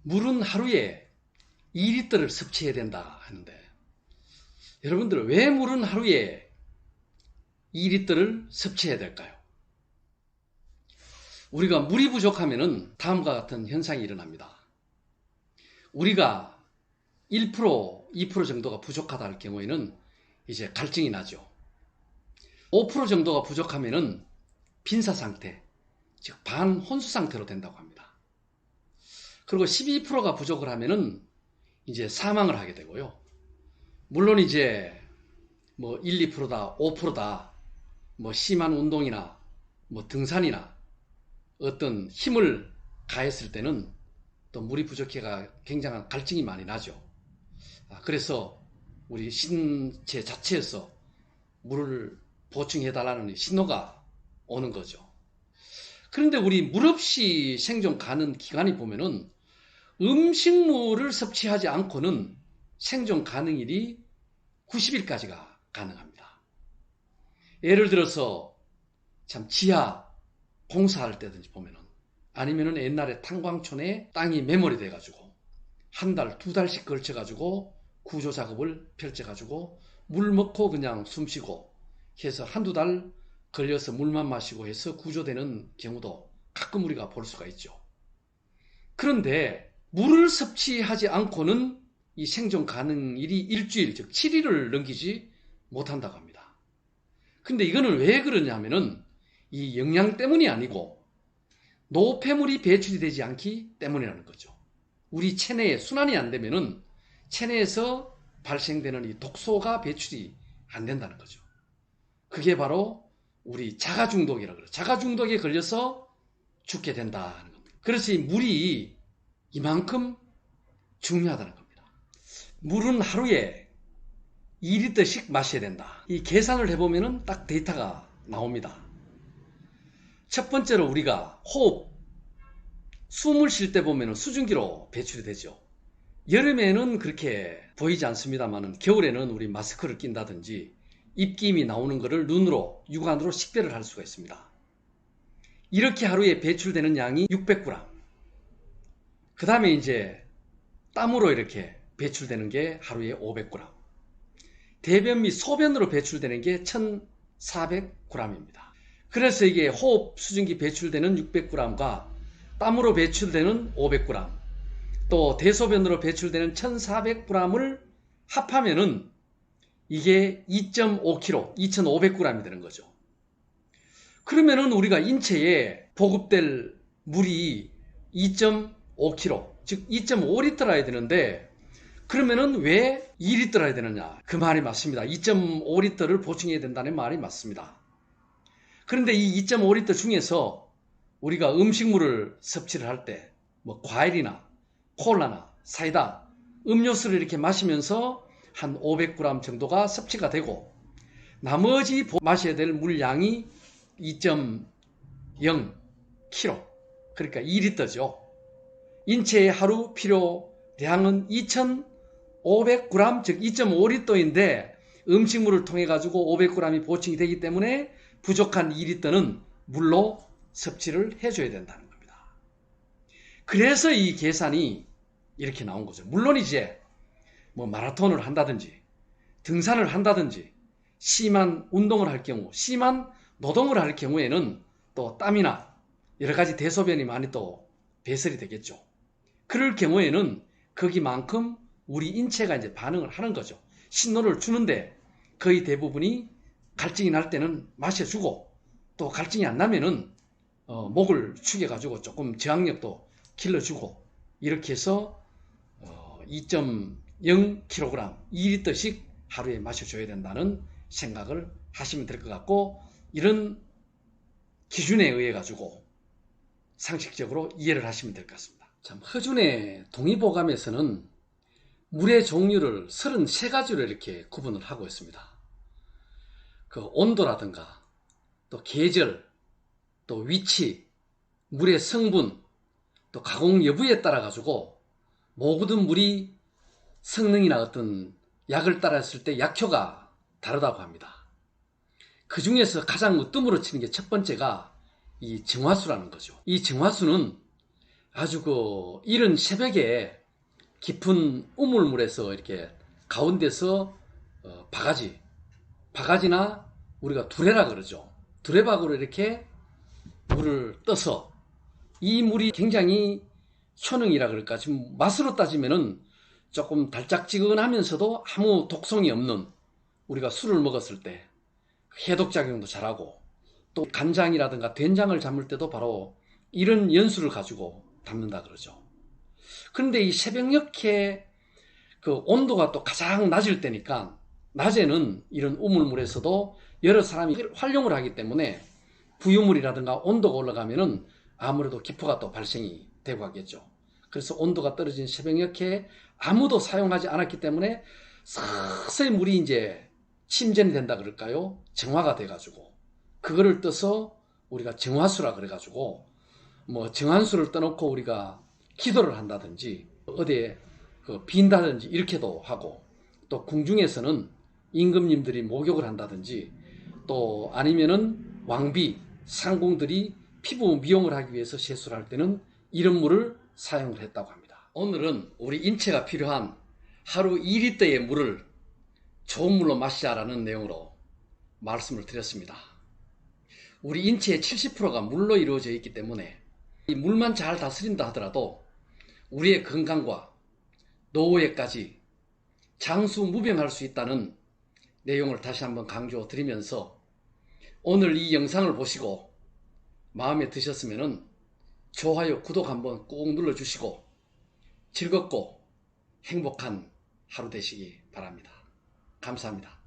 물은 하루에 2리터를 섭취해야 된다 하는데, 여러분들 왜 물은 하루에 2리터를 섭취해야 될까요? 우리가 물이 부족하면 다음과 같은 현상이 일어납니다. 우리가 1%, 2% 정도가 부족하다 할 경우에는 이제 갈증이 나죠. 5% 정도가 부족하면은 빈사 상태, 즉 반혼수 상태로 된다고 합니다. 그리고 12%가 부족을 하면은 이제 사망을 하게 되고요. 물론 이제 뭐 1, 2%다, 5%다, 뭐 심한 운동이나 뭐 등산이나 어떤 힘을 가했을 때는 또 물이 부족해가 굉장한 갈증이 많이 나죠. 그래서 우리 신체 자체에서 물을 보충해달라는 신호가 오는 거죠. 그런데 우리 물 없이 생존 가는 기간이 보면은 음식물을 섭취하지 않고는 생존 가능일이 90일까지가 가능합니다. 예를 들어서 참 지하 공사할 때든지 보면은, 아니면은 옛날에 탄광촌에 땅이 메모리 돼가지고 한 달, 두 달씩 걸쳐가지고 구조 작업을 펼쳐가지고 물 먹고 그냥 숨 쉬고 해서 한두 달 걸려서 물만 마시고 해서 구조되는 경우도 가끔 우리가 볼 수가 있죠. 그런데 물을 섭취하지 않고는 이 생존 가능일이 일주일, 즉 7일을 넘기지 못한다고 합니다. 근데 이거는 왜 그러냐면은 이 영양 때문이 아니고 노폐물이 배출이 되지 않기 때문이라는 거죠. 우리 체내에 순환이 안 되면은 체내에서 발생되는 이 독소가 배출이 안 된다는 거죠. 그게 바로 우리 자가중독이라고 그래요. 자가중독에 걸려서 죽게 된다는 겁니다. 그래서 이 물이 이만큼 중요하다는 겁니다. 물은 하루에 2리터씩 마셔야 된다. 이 계산을 해보면 딱 데이터가 나옵니다. 첫 번째로 우리가 호흡, 숨을 쉴 때 보면 수증기로 배출이 되죠. 여름에는 그렇게 보이지 않습니다만 겨울에는 우리 마스크를 낀다든지 입김이 나오는 것을 눈으로, 육안으로 식별을 할 수가 있습니다. 이렇게 하루에 배출되는 양이 600g. 그 다음에 이제 땀으로 이렇게 배출되는 게 하루에 500g. 대변 및 소변으로 배출되는 게 1400g입니다. 그래서 이게 호흡 수증기 배출되는 600g과 땀으로 배출되는 500g, 또 대소변으로 배출되는 1400g을 합하면은 이게 2.5kg, 2500g이 되는 거죠. 그러면은 우리가 인체에 보급될 물이 2.5kg, 즉 2.5리터라야 되는데, 그러면은 왜 2리터라야 되느냐? 그 말이 맞습니다. 2.5리터를 보충해야 된다는 말이 맞습니다. 그런데 이 2.5리터 중에서 우리가 음식물을 섭취를 할 때 뭐 과일이나 콜라나 사이다, 음료수를 이렇게 마시면서 한 500g 정도가 섭취가 되고, 나머지 마셔야 될 물량이 2.0kg, 그러니까 2리터죠. 인체의 하루 필요량은 2,500g, 즉 2.5리터인데 음식물을 통해 가지고 500g이 보충이 되기 때문에 부족한 2리터는 물로 섭취를 해줘야 된다는 겁니다. 그래서 이 계산이 이렇게 나온 거죠. 물론 이제 뭐 마라톤을 한다든지 등산을 한다든지 심한 운동을 할 경우, 심한 노동을 할 경우에는 또 땀이나 여러 가지 대소변이 많이 또 배설이 되겠죠. 그럴 경우에는 거기만큼 우리 인체가 이제 반응을 하는 거죠. 신호를 주는데 거의 대부분이 갈증이 날 때는 마셔주고, 또 갈증이 안 나면은 목을 축여가지고 조금 저항력도 길러주고, 이렇게 해서 2.0kg, 2리터씩 하루에 마셔줘야 된다는 생각을 하시면 될 것 같고, 이런 기준에 의해 가지고 상식적으로 이해를 하시면 될 것 같습니다. 참, 허준의 동의보감에서는 물의 종류를 33가지로 이렇게 구분을 하고 있습니다. 그 온도라든가 또 계절, 또 위치, 물의 성분, 또 가공 여부에 따라 가지고 모든 물이 성능이나 어떤 약을 따랐을 때 약효가 다르다고 합니다. 그 중에서 가장 으뜸으로 치는 게 첫 번째가 이 정화수라는 거죠. 이 정화수는 아주 이른 새벽에 깊은 우물물에서 이렇게 가운데서 바가지나 우리가 두레라 그러죠. 두레박으로 이렇게 물을 떠서 이 물이 굉장히 효능이라 그럴까, 지금 맛으로 따지면은 조금 달짝지근하면서도 아무 독성이 없는, 우리가 술을 먹었을 때 해독작용도 잘하고, 또 간장이라든가 된장을 담을 때도 바로 이런 연수를 가지고 담는다 그러죠. 그런데 이 새벽녘에 온도가 또 가장 낮을 때니까, 낮에는 이런 우물물에서도 여러 사람이 활용을 하기 때문에 부유물이라든가 온도가 올라가면은 아무래도 기포가 또 발생이 되고 하겠죠. 그래서 온도가 떨어진 새벽녘에 아무도 사용하지 않았기 때문에 서서히 물이 이제 침전이 된다 그럴까요? 정화가 돼가지고 그거를 떠서 우리가 정화수라 그래가지고 뭐 정한수를 떠놓고 우리가 기도를 한다든지 어디에 빈다든지 이렇게도 하고, 또 궁중에서는 임금님들이 목욕을 한다든지, 또 아니면은 왕비, 상궁들이 피부 미용을 하기 위해서 세수를 할 때는 이런 물을 사용을 했다고 합니다. 오늘은 우리 인체가 필요한 하루 2리터의 물을 좋은 물로 마시자라는 내용으로 말씀을 드렸습니다. 우리 인체의 70%가 물로 이루어져 있기 때문에 이 물만 잘 다스린다 하더라도 우리의 건강과 노후에까지 장수무병할 수 있다는 내용을 다시 한번 강조해 드리면서, 오늘 이 영상을 보시고 마음에 드셨으면 좋아요, 구독 한번 꾹 눌러주시고 즐겁고 행복한 하루 되시기 바랍니다. 감사합니다.